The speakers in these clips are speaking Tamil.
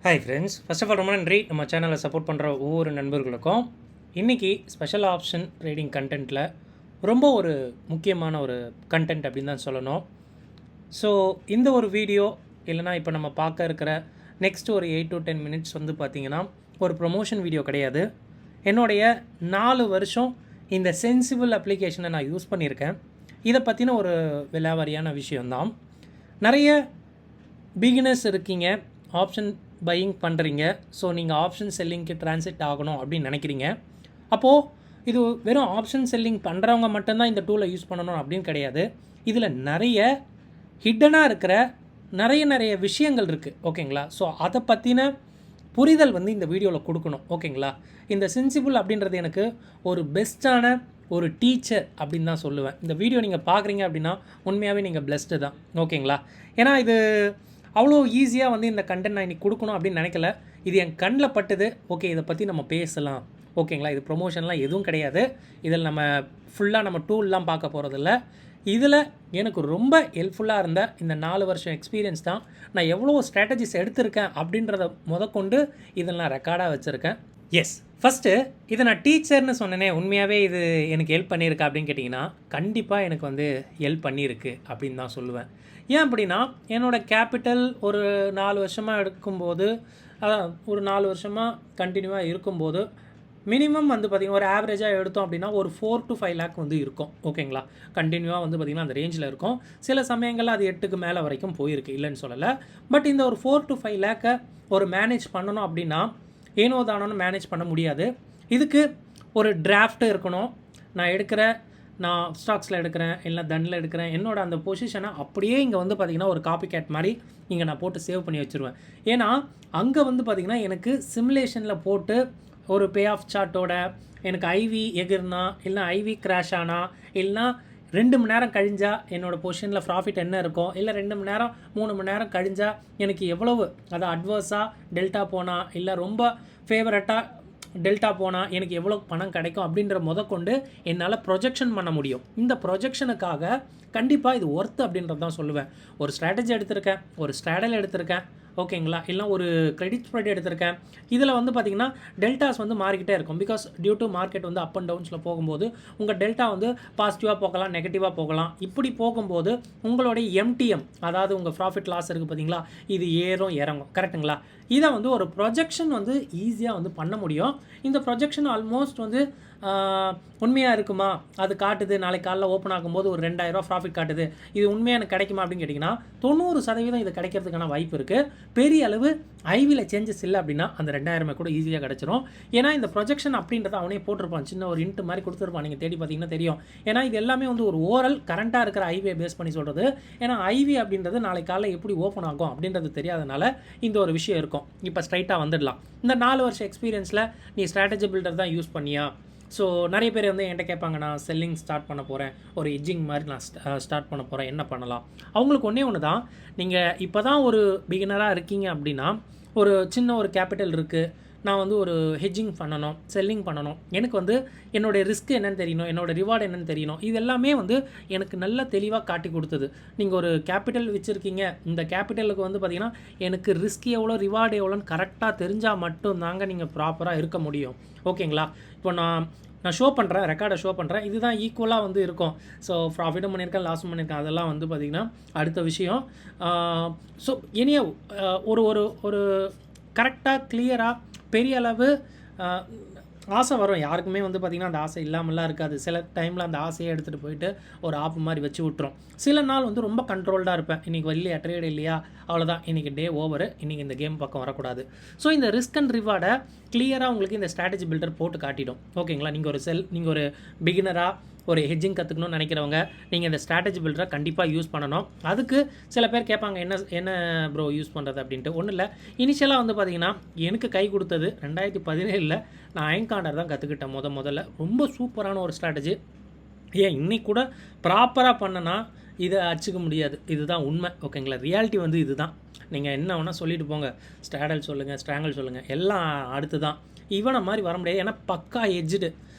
Hi friends, first of all ரொம்ப நன்றி நம்ம சேனலை சப்போர்ட் பண்ணுற ஒவ்வொரு நண்பர்களுக்கும். இன்றைக்கி ஸ்பெஷல் ஆப்ஷன் ட்ரேடிங் கண்டென்ட்டில் ரொம்ப ஒரு முக்கியமான ஒரு கண்டென்ட் அப்படின்னு தான் சொல்லணும். ஸோ இந்த ஒரு வீடியோ இல்லைனா இப்போ நம்ம பார்க்க இருக்கிற நெக்ஸ்ட் ஒரு 8 to 10 மினிட்ஸ் வந்து பார்த்திங்கன்னா ஒரு ப்ரொமோஷன் வீடியோ கிடையாது. என்னுடைய 4 வருஷம் இந்த சென்சிபிள் அப்ளிகேஷனை நான் யூஸ் பண்ணியிருக்கேன். இதை பற்றின ஒரு விலாவாரியான விஷயந்தான். நிறைய பிகினர்ஸ் இருக்கீங்க, ஆப்ஷன் பையிங் பண்ணுறீங்க. ஸோ நீங்கள் ஆப்ஷன் செல்லிங்க்கு ட்ரான்சிட் ஆகணும் அப்படின்னு நினைக்கிறீங்க. அப்போது இது வெறும் ஆப்ஷன் செல்லிங் பண்ணுறவங்க மட்டும்தான் இந்த டூலை யூஸ் பண்ணணும் அப்படின்னு கிடையாது. இதில் நிறைய ஹிட்டனாக இருக்கிற நிறைய விஷயங்கள் இருக்குது. ஓகேங்களா? ஸோ அதை பற்றின புரிதல் வந்து இந்த வீடியோவில் கொடுக்கணும். ஓகேங்களா? இந்த சென்சிபிள் அப்படின்றது எனக்கு ஒரு பெஸ்ட்டான ஒரு டீச்சர் அப்படின்னு தான் சொல்லுவேன். இந்த வீடியோ நீங்கள் பார்க்குறீங்க அப்படின்னா உண்மையாகவே நீங்கள் பிளெஸ்டு தான். ஓகேங்களா? ஏன்னா இது அவ்வளோ ஈஸியாக வந்து இந்த கண்டென்ட் நான் இன்றைக்கி கொடுக்கணும் அப்படின்னு நினைக்கல. இது என் கண்ணில் பட்டுது. ஓகே, இதை பற்றி நம்ம பேசலாம். ஓகேங்களா? இது ப்ரொமோஷன்லாம் எதுவும் கிடையாது. இதில் நம்ம ஃபுல்லாக நம்ம டூல்லாம் பார்க்க போகிறதில்ல. இதில் எனக்கு ரொம்ப ஹெல்ப்ஃபுல்லாக இருந்த இந்த 4 வருஷம் எக்ஸ்பீரியன்ஸ் தான் நான் எவ்வளோ ஸ்ட்ராட்டஜிஸ் எடுத்திருக்கேன் அப்படின்றத முதற்கொண்டு இதில் நான் ரெக்கார்டாக வச்சுருக்கேன். எஸ், ஃபஸ்ட்டு இதை நான் டீச்சர்னு சொன்னேனே, உண்மையாகவே இது எனக்கு ஹெல்ப் பண்ணியிருக்கா அப்படின்னு கேட்டிங்கன்னா கண்டிப்பாக எனக்கு வந்து ஹெல்ப் பண்ணியிருக்கு அப்படின்னு தான் சொல்லுவேன். ஏன் அப்படின்னா என்னோடய கேபிட்டல் ஒரு 4 வருஷமாக எடுக்கும்போது, அதான் ஒரு 4 வருஷமாக கண்டினியூவாக இருக்கும்போது மினிமம் வந்து பார்த்திங்கன்னா ஒரு ஆவரேஜாக எடுத்தோம் அப்படின்னா ஒரு 4 to 5 லேக் வந்து இருக்கும். ஓகேங்களா? கண்டினியூவாக வந்து பார்த்திங்கன்னா அந்த ரேஞ்சில் இருக்கும். சில சமயங்களில் அது 8க்கு மேலே வரைக்கும் போயிருக்கு, இல்லைன்னு சொல்லலை. பட் இந்த ஒரு 4 to 5 லேக்கை ஒரு மேனேஜ் பண்ணணும் அப்படின்னா ஏனோ தானோன்னு மேனேஜ் பண்ண முடியாது. இதுக்கு ஒரு டிராஃப்ட் இருக்கணும். நான் ஸ்டாக்ஸில் எடுக்கிறேன், இல்லை தனில் எடுக்கிறேன், என்னோட அந்த பொசிஷனை அப்படியே இங்கே வந்து பார்த்திங்கன்னா ஒரு காப்பி கேட் மாதிரி இங்கே நான் போட்டு சேவ் பண்ணி வச்சுருவேன். ஏன்னா அங்கே வந்து பார்த்திங்கன்னா எனக்கு சிமுலேஷனில் போட்டு ஒரு பே ஆஃப் சார்ட்டோட எனக்கு ஐவி எகிர்னா, இல்லை ஐவி கிராஷ் ஆனால், இல்லைனா 2 மணி நேரம் கழிஞ்சால் என்னோடய பொசிஷனில் ப்ராஃபிட் என்ன இருக்கும், இல்லை 2 மணி நேரம் 3 மணி நேரம் கழிஞ்சால் எனக்கு எவ்வளவு, அது அட்வர்ஸாக டெல்டா போனால், இல்லை ரொம்ப ஃபேவரட்டாக டெல்டா போனால் எனக்கு எவ்வளோ பணம் கிடைக்கும் அப்படின்ற முதற்கொண்டு என்னால் ப்ரொஜெக்ஷன் பண்ண முடியும். இந்த ப்ரொஜெக்ஷனுக்காக கண்டிப்பாக இது ஒர்த்து அப்படின்றது தான் சொல்லுவேன். ஒரு ஸ்ட்ராட்டஜி எடுத்திருக்கேன், ஒரு ஸ்ட்ராடல் எடுத்திருக்கேன். ஓகேங்களா? இல்லை ஒரு கிரெடிட் ஸ்ப்ரெட் எடுத்திருக்கேன். இதில் வந்து பார்த்திங்கன்னா டெல்டாஸ் வந்து மாறிக்கிட்டே இருக்கும். பிகாஸ் டியூ டு மார்க்கெட் வந்து அப் அண்ட் டவுன்ஸில் போகும்போது உங்கள் டெல்டா வந்து பாசிட்டிவாக போகலாம், நெகட்டிவாக போகலாம். இப்படி போகும்போது உங்களுடைய எம்டிஎம், அதாவது உங்கள் ப்ராஃபிட் லாஸ் இருக்குது பார்த்தீங்களா, இது ஏறும் இறங்கும். கரெக்டுங்களா? இதை வந்து ஒரு ப்ரொஜெக்ஷன் வந்து ஈஸியாக வந்து பண்ண முடியும். இந்த ப்ரொஜெக்ஷன் ஆல்மோஸ்ட் வந்து உண்மையாக இருக்குமா, அது காட்டுது நாளைக்கு காலைல ஓப்பன் ஆகும்போது ஒரு 2000 ப்ராஃபிட் காட்டுது, இது உண்மையாக எனக்கு கிடைக்குமா அப்படின்னு கேட்டிங்கன்னா 90% இது கிடைக்கிறதுக்கான வாய்ப்பு இருக்குது. பெரிய அளவு ஐவியில் சேஞ்சஸ் இல்லை அப்படின்னா அந்த 2000 கூட ஈஸியாக கிடச்சிரும். ஏன்னா இந்த ப்ரொஜெக்ஷன் அப்படின்றத அவனே போட்டிருப்பான், சின்ன ஒரு இன்ட்டு மாதிரி கொடுத்துருப்பான். நீங்கள் தேடி பார்த்தீங்கன்னா தெரியும். ஏன்னா இது எல்லாமே வந்து ஒரு ஓரல் கரண்ட்டாக இருக்கிற ஐவியை பேஸ் பண்ணி சொல்கிறது. ஏன்னா ஐவி அப்படின்றது நாளைக்கு காலைல எப்படி ஓப்பன் ஆகும் அப்படின்றது தெரியாதனால இந்த ஒரு விஷயம் இருக்கும். இப்போ ஸ்ட்ரைட்டாக வந்துடலாம். இந்த 4 வருஷம் எக்ஸ்பீரியன்ஸில் நீ ஸ்ட்ராட்டஜி பில்டர் தான் யூஸ் பண்ணியா? ஸோ நிறைய பேர் வந்து என்கிட்ட கேட்பாங்க, நான் செல்லிங் ஸ்டார்ட் பண்ண போகிறேன், ஒரு எட்ஜிங் மாதிரி நான் ஸ்டார்ட் பண்ண போகிறேன், என்ன பண்ணலாம்? அவங்களுக்கு ஒன்று தான், நீங்கள் இப்போ தான் ஒரு பிகினராக இருக்கீங்க அப்படின்னா ஒரு சின்ன ஒரு கேபிட்டல் இருக்குது, நான் வந்து ஒரு ஹெட்ஜிங் பண்ணணும், செல்லிங் பண்ணணும், எனக்கு வந்து என்னோடய ரிஸ்க் என்னென்னு தெரியணும், என்னோடய ரிவார்டு என்னென்னு தெரியணும். இது எல்லாமே வந்து எனக்கு நல்லா தெளிவாக காட்டி கொடுத்தது. நீங்கள் ஒரு கேபிட்டல் வச்சுருக்கீங்க, இந்த கேபிட்டலுக்கு வந்து பார்த்திங்கன்னா எனக்கு ரிஸ்க் எவ்வளோ, ரிவார்டு எவ்வளோன்னு கரெக்டாக தெரிஞ்சால் மட்டும்தாங்க நீங்கள் ப்ராப்பராக இருக்க முடியும். ஓகேங்களா? இப்போ நான் ஷோ பண்ணுறேன், ரெக்கார்டை ஷோ பண்ணுறேன், இதுதான் ஈக்குவலாக வந்து இருக்கும். ஸோ ப்ராஃபிட்டும் பண்ணியிருக்கேன், லாஸும் பண்ணியிருக்கேன், அதெல்லாம் வந்து பார்த்திங்கன்னா அடுத்த விஷயம். ஸோ இனிய ஒரு ஒரு ஒரு கரெக்டாக கிளியராக பெரிய அளவு ஆசை வரும். யாருக்குமே வந்து பார்த்திங்கன்னா அந்த ஆசை இல்லாமலாம் இருக்காது. சில டைமில் அந்த ஆசையை எடுத்துகிட்டு போயிட்டு ஒரு ஆப்பு மாதிரி வச்சு விட்ரும். சில நாள் வந்து ரொம்ப கண்ட்ரோல்டாக இருப்பேன். இன்றைக்கி இல்லையா, ட்ரேட் இல்லையா, அவ்வளோதான், இன்றைக்கி டே ஓவரு, இன்றைக்கி இந்த கேம் பக்கம் வரக்கூடாது. ஸோ இந்த ரிஸ்க் அண்ட் ரிவார்டை கிளியராக உங்களுக்கு இந்த ஸ்ட்ராட்டஜி பில்டர் போட்டு காட்டிடும். ஓகேங்களா? நீங்கள் ஒரு பிகினராக ஒரு ஹெட்ஜிங் கற்றுக்கணும்னு நினைக்கிறவங்க நீங்கள் இந்த ஸ்ட்ராட்டஜி பில்டரை கண்டிப்பாக யூஸ் பண்ணணும். அதுக்கு சில பேர் கேட்பாங்க, என்ன ப்ரோ யூஸ் பண்ணுறது அப்படின்ட்டு. ஒன்றும் இல்லை, இனிஷியலாக வந்து பார்த்திங்கன்னா எனக்கு கை கொடுத்தது 2017 நான் ஐன்காண்டர் தான் கற்றுக்கிட்டேன் முதல்ல. ரொம்ப சூப்பரான ஒரு ஸ்ட்ராட்டஜி. ஏன் இன்னைக்கு கூட ப்ராப்பராக பண்ணனா இதை அடிச்சுக்க முடியாது. இதுதான் உண்மை. ஓகேங்களா? ரியாலிட்டி வந்து இதுதான். நீங்கள் என்ன வேணால் சொல்லிட்டு போங்க, ஸ்ட்ராங்கல் சொல்லுங்கள், எல்லாம் அடுத்து தான். இவனை மாதிரி வர முடியாது. ஏன்னா பக்கா எட்ஜுடு.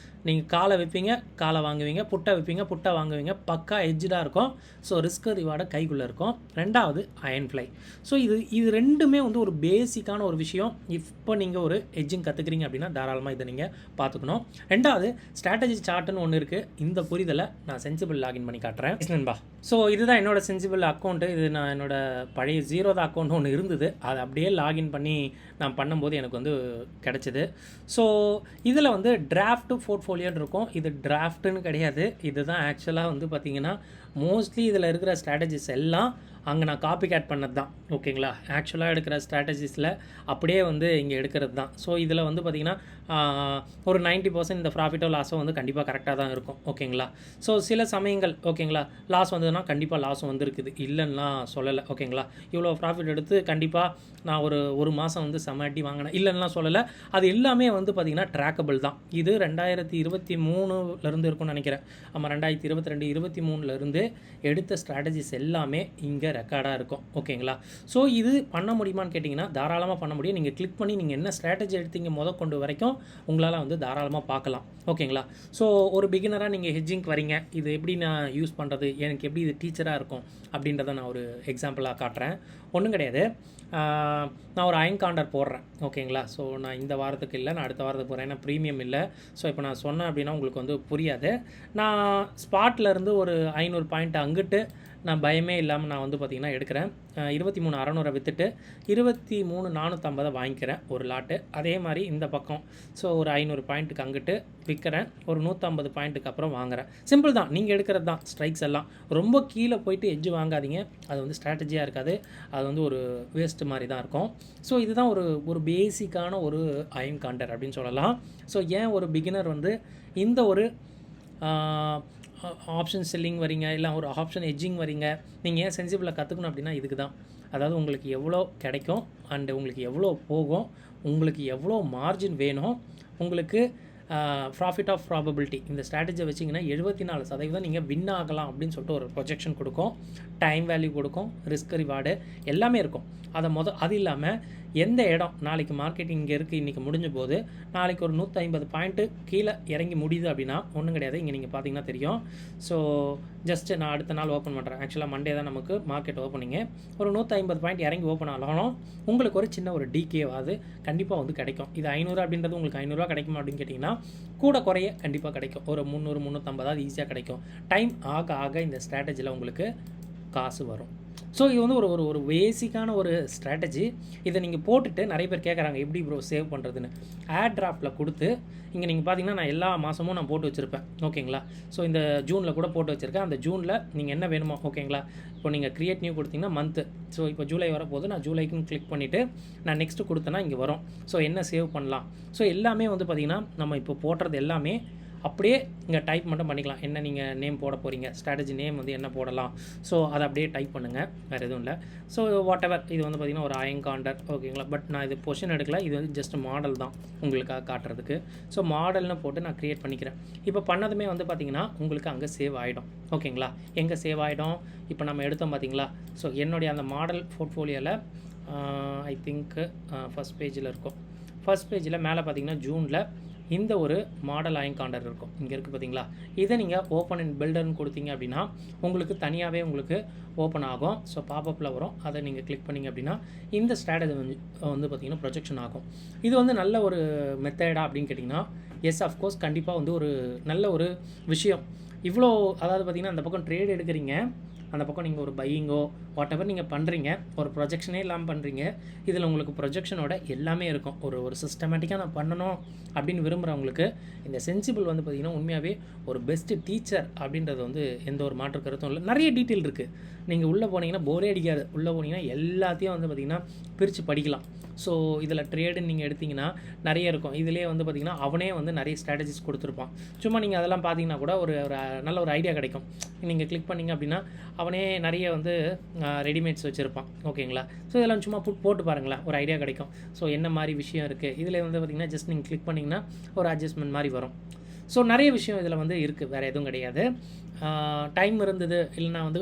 நீங்கள் காலை வைப்பீங்க, காலை வாங்குவீங்க, புட்டை வைப்பீங்க, புட்டை வாங்குவீங்க. பக்கா எட்ஜ்டாக இருக்கும். ஸோ ரிஸ்க் ரிவார்டு கைக்குள்ளே இருக்கும். 2வது அயன் ஃப்ளை. ஸோ இது 2மே வந்து ஒரு பேசிக்கான ஒரு விஷயம். இப்போ நீங்கள் ஒரு எட்ஜிங் கற்றுக்குறீங்க அப்படின்னா தாராளமாக இதை நீங்கள் பார்த்துக்கணும். 2வது ஸ்ட்ராட்டஜி சார்ட்டுன்னு ஒன்று இருக்குது. இந்த புரிதலை நான் சென்சிபிள் லாகின் பண்ணி காட்டுறேன் நண்பா. ஸோ இதுதான் என்னோடய சென்சிபிள் அக்கௌண்ட்டு. இது நான் என்னோடய பழைய ஜீரோதா அக்கௌண்ட் ஒன்று இருந்தது. அதை அப்படியே லாகின் பண்ணி நான் பண்ணும்போது எனக்கு வந்து கிடச்சிது. ஸோ இதில் வந்து டிராஃப்ட்டு போர்ட்ஃபோலியோன்னு இருக்கும். இது டிராஃப்ட்டுன்னு கிடையாது. இதுதான் ஆக்சுவலாக வந்து பார்த்திங்கன்னா மோஸ்ட்லி இதில் இருக்கிற ஸ்ட்ராட்டஜிஸ் எல்லாம் அங்கே நான் காப்பி கேட் பண்ணது தான். ஓகேங்களா? ஆக்சுவலாக எடுக்கிற ஸ்ட்ராட்டஜிஸில் அப்படியே வந்து இங்கே எடுக்கிறது தான். ஸோ இதில் வந்து பார்த்திங்கன்னா ஒரு 90% இந்த ப்ராஃபிட்டோ லாஸோ வந்து கண்டிப்பாக கரெக்டாக தான் இருக்கும். ஓகேங்களா? ஸோ சில சமயங்கள் ஓகேங்களா லாஸ் வந்ததுன்னா கண்டிப்பாக லாஸும் வந்துருக்குது, இல்லைன்னா சொல்லலை. ஓகேங்களா? இவ்வளோ ப்ராஃபிட் எடுத்து கண்டிப்பாக நான் ஒரு மாதம் வந்து செமாட்டி வாங்கினேன், இல்லைன்னா சொல்லலை. அது எல்லாமே வந்து பார்த்திங்கன்னா ட்ராக்கபிள் தான். இது 2023லேருந்து இருக்கும்னு நினைக்கிறேன். ஆமாம், 2022 23லேருந்து எடுத்த ஸ்ட்ராட்டஜிஸ் எல்லாமே இங்கே ரெக்கார்டாக இருக்கும். ஓகேங்களா? ஸோ இது பண்ண முடியுமான்னு கேட்டிங்கன்னா தாராளமாக பண்ண முடியும். நீங்கள் கிளிக் பண்ணி நீங்கள் என்ன ஸ்ட்ராட்டஜி எடுத்தீங்க கொண்டு வரைக்கும் உங்களால் வந்து தாராளமாக பார்க்கலாம். ஓகேங்களா? ஸோ ஒரு பிகினராக நீங்கள் ஹெட்ஜிங்க்கு வரீங்க, இது எப்படி நான் யூஸ் பண்ணுறது, எனக்கு எப்படி இது டீச்சராக இருக்கும் அப்படின்றத நான் ஒரு எக்ஸாம்பிளாக காட்டுறேன். ஒன்றும் கிடையாது. நான் ஒரு அயன் காண்டர் போடுறேன். ஓகேங்களா? ஸோ நான் இந்த வாரத்துக்கு இல்லை, நான் அடுத்த வாரத்துக்கு போகிறேன். ஏன்னா ப்ரீமியம் இல்லை. ஸோ இப்போ நான் சொன்னேன் அப்படின்னா உங்களுக்கு வந்து புரியாது. நான் ஸ்பாட்லேருந்து ஒரு 500 பாயிண்ட் அங்கிட்டு நான் பயமே இல்லாமல் நான் வந்து பார்த்திங்கன்னா எடுக்கிறேன். 23,600 விற்றுட்டு 23,450 வாங்கிக்கிறேன் ஒரு லாட்டு. அதே மாதிரி இந்த பக்கம் ஸோ ஒரு 500 பாயிண்ட்டுக்கு அங்கிட்டு விற்கிறேன். ஒரு 150 பாயிண்ட்டுக்கு அப்புறம் வாங்குகிறேன். சிம்பிள் தான். நீங்கள் எடுக்கிறது தான் ஸ்ட்ரைக்ஸ் எல்லாம். ரொம்ப கீழே போயிட்டு எட்ஜ் வாங்காதீங்க. அது வந்து ஸ்ட்ராட்டஜியாக இருக்காது. அது வந்து ஒரு வேஸ்ட்டு மாதிரி தான் இருக்கும். ஸோ இதுதான் ஒரு பேசிக்கான ஒரு அயன் காண்டர் அப்படின்னு சொல்லலாம். ஸோ ஏன் ஒரு பிகினர் வந்து இந்த ஒரு ஆப்ஷன் செல்லிங் வரீங்க, இல்லை ஒரு ஆப்ஷன் எட்ஜிங் வரீங்க, நீங்கள் ஏன் சென்சிபிளாக கற்றுக்கணும் அப்படின்னா இதுக்கு தான். அதாவது உங்களுக்கு எவ்வளோ கிடைக்கும் அண்டு உங்களுக்கு எவ்வளோ போகும், உங்களுக்கு எவ்வளோ மார்ஜின் வேணும், உங்களுக்கு ப்ராஃபிட் ஆஃப் ப்ராபபிலிட்டி இந்த ஸ்ட்ராட்டஜியை வச்சிங்கன்னா 74% நீங்கள் வின் ஆகலாம் அப்படின்னு சொல்லிட்டு ஒரு ப்ரொஜெக்ஷன் கொடுக்கும். டைம் வேல்யூ கொடுக்கும், ரிஸ்க் ரிவார்டு எல்லாமே இருக்கும். அது இல்லாமல் எந்த இடம் நாளைக்கு மார்க்கெட்டிங் இங்கே இருக்குது, இன்றைக்கி முடிஞ்ச போது நாளைக்கு ஒரு 150 பாயிண்ட்டு கீழே இறங்கி முடியுது அப்படின்னா ஒன்றும் கிடையாது. இங்கே நீங்கள் பார்த்தீங்கன்னா தெரியும். ஸோ ஜஸ்ட்டு நான் அடுத்த நாள் ஓப்பன் பண்ணுறேன். ஆக்சுவலாக மண்டே தான் நமக்கு மார்க்கெட் ஓப்பனிங்கு. ஒரு 150 பாயிண்ட் இறங்கி ஓப்பன் ஆகணும். உங்களுக்கு ஒரு சின்ன ஒரு டிகேவாது கண்டிப்பாக வந்து கிடைக்கும். இது 500 அப்படின்றது உங்களுக்கு 500 கிடைக்குமா அப்படின்னு கேட்டிங்கன்னா கூட குறைய கண்டிப்பாக கிடைக்கும். ஒரு 300 350 ஈஸியாக கிடைக்கும். டைம் ஆக ஆக இந்த ஸ்ட்ராட்டஜியில் உங்களுக்கு காசு வரும். ஸோ இது வந்து ஒரு பேசிக்கான ஒரு ஸ்ட்ராட்டஜி. இதை நீங்கள் போட்டுட்டு நிறைய பேர் கேட்குறாங்க எப்படி ப்ரோ சேவ் பண்ணுறதுன்னு. ஆட் டிராஃப்டில் கொடுத்து இங்கே நீங்கள் பார்த்தீங்கன்னா நான் எல்லா மாதமும் நான் போட்டு வச்சுருப்பேன். ஓகேங்களா? ஸோ இந்த ஜூனில் கூட போட்டு வச்சுருக்கேன். அந்த ஜூனில் நீங்கள் என்ன வேணுமோ ஓகேங்களா, இப்போ நீங்கள் க்ரியேட் நியூ கொடுத்தீங்கன்னா மந்த்து. ஸோ இப்போ ஜூலை வரப்போது நான் ஜூலைக்குன்னு கிளிக் பண்ணிவிட்டு நான் நெக்ஸ்ட்டு கொடுத்தேன்னா இங்கே வரும். ஸோ என்ன சேவ் பண்ணலாம். ஸோ எல்லாமே வந்து பார்த்திங்கன்னா நம்ம இப்போ போடுறது எல்லாமே அப்படியே இங்கே டைப் மட்டும் பண்ணிக்கலாம். என்ன நீங்கள் நேம் போட போகிறீங்க, ஸ்ட்ராட்டஜி நேம் வந்து என்ன போடலாம், ஸோ அதை அப்படியே டைப் பண்ணுங்கள். வேறு எதுவும் இல்லை. ஸோ வாட் எவர் இது வந்து பார்த்திங்கன்னா ஒரு அயன் காண்டர். ஓகேங்களா? பட் நான் இது பொசிஷன் எடுக்கல. இது வந்து ஜஸ்ட் மாடல் தான் உங்களுக்காக காட்டுறதுக்கு. ஸோ மாடல்னு போட்டு நான் க்ரியேட் பண்ணிக்கிறேன். இப்போ பண்ணதுமே வந்து பார்த்திங்கன்னா உங்களுக்கு அங்கே சேவ் ஆகிடும். ஓகேங்களா? எங்கே சேவ் ஆகிடும், இப்போ நம்ம எடுத்தோம் பார்த்திங்களா. ஸோ என்னுடைய அந்த மாடல் போர்ட்ஃபோலியோவில் ஐ திங்க் ஃபஸ்ட் பேஜில் இருக்கும். ஃபஸ்ட் பேஜில் மேலே பார்த்திங்கன்னா ஜூனில் இந்த ஒரு மாடல் அயன் காண்டர் இருக்கும். இங்கே இருக்குது பார்த்தீங்களா. இதை நீங்கள் ஓப்பன் அண்ட் பில்டர்னு கொடுத்தீங்க அப்படின்னா உங்களுக்கு தனியாகவே உங்களுக்கு ஓப்பன் ஆகும். ஸோ பாப்பப்பில் வரும். அதை நீங்கள் கிளிக் பண்ணிங்க அப்படின்னா இந்த ஸ்ட்ராட்டஜி வந்து பார்த்திங்கன்னா ப்ரொஜெக்ஷன் ஆகும். இது வந்து நல்ல ஒரு மெத்தடா அப்படின்னு கேட்டிங்கன்னா எஸ் அஃப்கோர்ஸ் கண்டிப்பாக வந்து ஒரு நல்ல ஒரு விஷயம். இவ்வளோ அதாவது பார்த்திங்கன்னா அந்த பக்கம் ட்ரேட் எடுக்கிறீங்க, அந்த பக்கம் நீங்கள் ஒரு பையிங்கோ வாட் எவர் நீங்கள் பண்ணுறீங்க, ஒரு ப்ரொஜெக்ஷனே இல்லாமல் பண்ணுறீங்க. இதில் உங்களுக்கு ப்ரொஜெக்ஷனோட எல்லாமே இருக்கும். ஒரு சிஸ்டமேட்டிக்காக நான் பண்ணணும் அப்படின்னு விரும்புகிறவங்களுக்கு இந்த சென்சிபிள் வந்து பார்த்திங்கன்னா உண்மையாகவே ஒரு பெஸ்ட்டு டீச்சர் அப்படின்றது வந்து எந்த ஒரு மாற்று கருத்தும் இல்லை. நிறைய டீட்டெயில் இருக்குது. நீங்கள் உள்ளே போனீங்கன்னா போரே அடிக்காது. உள்ளே போனீங்கன்னா எல்லாத்தையும் வந்து பார்த்திங்கன்னா பிரித்து படிக்கலாம். ஸோ இதில் ட்ரேடுன்னு நீங்கள் எடுத்திங்கன்னா நிறைய இருக்கும். இதிலே வந்து பார்த்திங்கன்னா அவனே வந்து நிறைய ஸ்ட்ராட்டஜிஸ் கொடுத்துருப்பான். சும்மா நீங்கள் அதெல்லாம் பார்த்தீங்கன்னா கூட ஒரு நல்ல ஒரு ஐடியா கிடைக்கும். நீங்கள் கிளிக் பண்ணிங்க அப்படின்னா அவனே நிறைய வந்து ரெடிமேட்ஸ் வச்சுருப்பான். ஓகேங்களா? ஸோ இதெல்லாம் சும்மா போட்டு பாருங்களேன், ஒரு ஐடியா கிடைக்கும். ஸோ என்ன மாதிரி விஷயம் இருக்குது இதில் வந்து பார்த்திங்கன்னா ஜஸ்ட் நீங்கள் கிளிக் பண்ணிங்கன்னா ஒரு அட்ஜஸ்ட்மெண்ட் மாதிரி வரும். ஸோ நிறைய விஷயம் இதில் வந்து இருக்குது, வேறு எதுவும் கிடையாது. டைம் இருந்தது இல்லைனா வந்து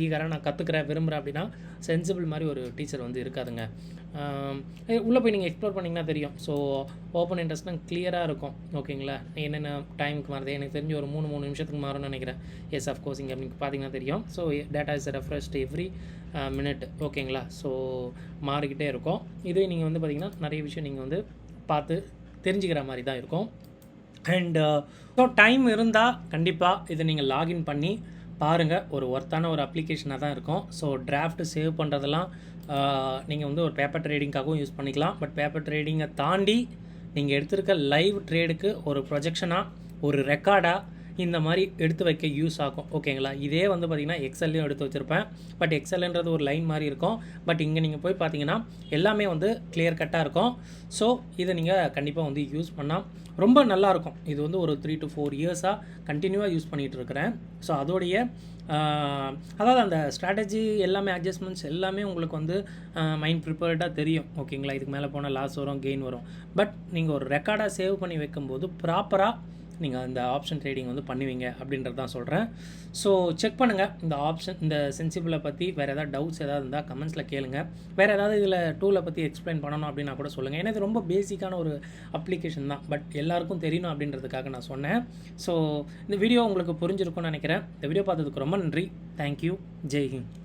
ஈகராக நான் கற்றுக்கிறேன் விரும்புகிறேன் அப்படின்னா சென்சிபிள் மாதிரி ஒரு டீச்சர் வந்து இருக்காதுங்க. உள்ளே போய் நீங்கள் எக்ஸ்ப்ளோர் பண்ணிங்கன்னா தெரியும். ஸோ ஓப்பன் இன்ட்ரெஸ்ட்னா கிளியராக இருக்கும். ஓகேங்களா, என்னென்ன டைமுக்கு மாறுது எனக்கு தெரிஞ்சு ஒரு 3 நிமிஷத்துக்கு மாறும்னு நினைக்கிறேன். எஸ் ஆஃப்கோர்ஸ் இங்கே அப்படின்னு பார்த்தீங்கன்னா தெரியும். So data is refreshed every minute. ஓகேங்களா, ஸோ மாறிக்கிட்டே இருக்கும். இதுவே நீங்கள் வந்து பார்த்திங்கன்னா நிறைய விஷயம் நீங்கள் வந்து பார்த்து தெரிஞ்சுக்கிற மாதிரி தான் இருக்கும். அண்டு ஸோ டைம் இருந்தால் கண்டிப்பாக இதை நீங்கள் லாகின் பண்ணி பாருங்கள். ஒரு ஒர்த்தான ஒரு அப்ளிகேஷனாக தான் இருக்கும். ஸோ டிராஃப்ட் சேவ் பண்ணுறதெல்லாம் நீங்கள் வந்து ஒரு பேப்பர் ட்ரேடிங்காகவும் யூஸ் பண்ணிக்கலாம். பட் பேப்பர் ட்ரேடிங்கை தாண்டி நீங்கள் எடுத்திருக்க லைவ் ட்ரேடுக்கு ஒரு ப்ரொஜெக்ஷனாக ஒரு ரெக்கார்டாக இந்த மாதிரி எடுத்து வைக்க யூஸ் ஆகும். ஓகேங்களா, இதே வந்து பார்த்திங்கன்னா எக்ஸல்லையும் எடுத்து வச்சுருப்பேன். பட் எக்ஸல்ன்றது ஒரு லைன் மாதிரி இருக்கும். பட் இங்கே நீங்கள் போய் பார்த்தீங்கன்னா எல்லாமே வந்து கிளியர் கட்டாக இருக்கும். ஸோ இதை நீங்கள் கண்டிப்பாக வந்து யூஸ் பண்ணால் ரொம்ப நல்லாயிருக்கும். இது வந்து ஒரு 3 to 4 இயர்ஸாக கண்டினியூவாக யூஸ் பண்ணிகிட்ருக்கிறேன். ஸோ அதோடைய அதாவது அந்த ஸ்ட்ராட்டஜி எல்லாமே அட்ஜஸ்ட்மெண்ட்ஸ் எல்லாமே உங்களுக்கு வந்து மைண்ட் ப்ரிப்பேர்டாக தெரியும். ஓகேங்களா, இதுக்கு மேலே போனால் லாஸ் வரும், கெயின் வரும். பட் நீங்கள் ஒரு ரெக்கார்டாக சேவ் பண்ணி வைக்கும்போது ப்ராப்பராக நீங்கள் அந்த ஆப்ஷன் ட்ரேடிங் வந்து பண்ணுவீங்க அப்படின்றது தான் சொல்கிறேன். ஸோ செக் பண்ணுங்கள் இந்த ஆப்ஷன், இந்த சென்சிபிளை பற்றி வேறு ஏதாவது டவுட்ஸ் ஏதாவது இருந்தால் கமெண்ட்ஸில் கேளுங்க. வேறு ஏதாவது இதில் டூலை பற்றி எக்ஸ்பிளைன் பண்ணணும் அப்படின்னா கூட சொல்லுங்கள். ஏன்னா இது ரொம்ப பேசிக்கான ஒரு அப்ளிகேஷன் தான். பட் எல்லாருக்கும் தெரியணும் அப்படின்றதுக்காக நான் சொன்னேன். ஸோ இந்த வீடியோ உங்களுக்கு புரிஞ்சிருக்கும்னு நினைக்கிறேன். இந்த வீடியோ பார்த்ததுக்கு ரொம்ப நன்றி. தேங்க்யூ. ஜெய் ஹிந்த்.